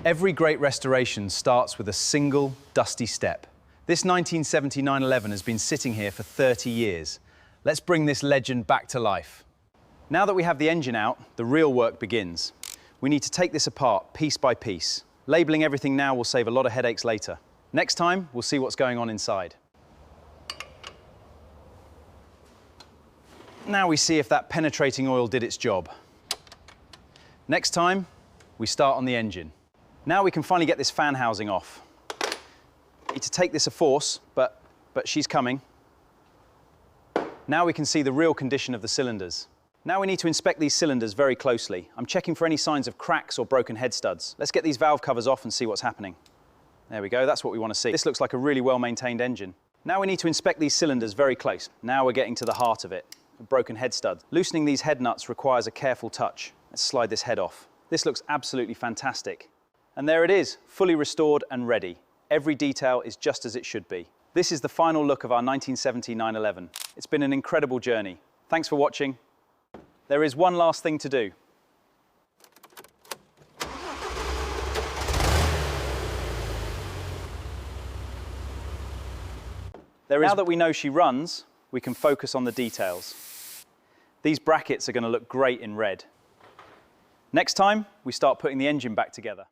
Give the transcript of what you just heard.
Every great restoration starts with a single, dusty step. This 1970 911 has been sitting here for 30 years. Let's bring this legend back to life. Now that we have the engine out, the real work begins. We need to take this apart piece by piece. Labeling everything now will save a lot of headaches later. Next time, we'll see what's going on inside. Now we see if that penetrating oil did its job. Next time, we start on the engine. Now we can finally get this fan housing off. Need to take this a force, but she's coming. Now we can see the real condition of the cylinders. Now we need to inspect these cylinders very closely. I'm checking for any signs of cracks or broken head studs. Let's get these valve covers off and see what's happening. There we go, that's what we want to see. This looks like a really well-maintained engine. Now we need to inspect these cylinders very close. Now we're getting to the heart of it, the broken head studs. Loosening these head nuts requires a careful touch. Let's slide this head off. This looks absolutely fantastic. And there it is, fully restored and ready. Every detail is just as it should be. This is the final look of our 1970 911. It's been an incredible journey. Thanks for watching. There is one last thing to do. Now that we know she runs, we can focus on the details. These brackets are going to look great in red. Next time, we start putting the engine back together.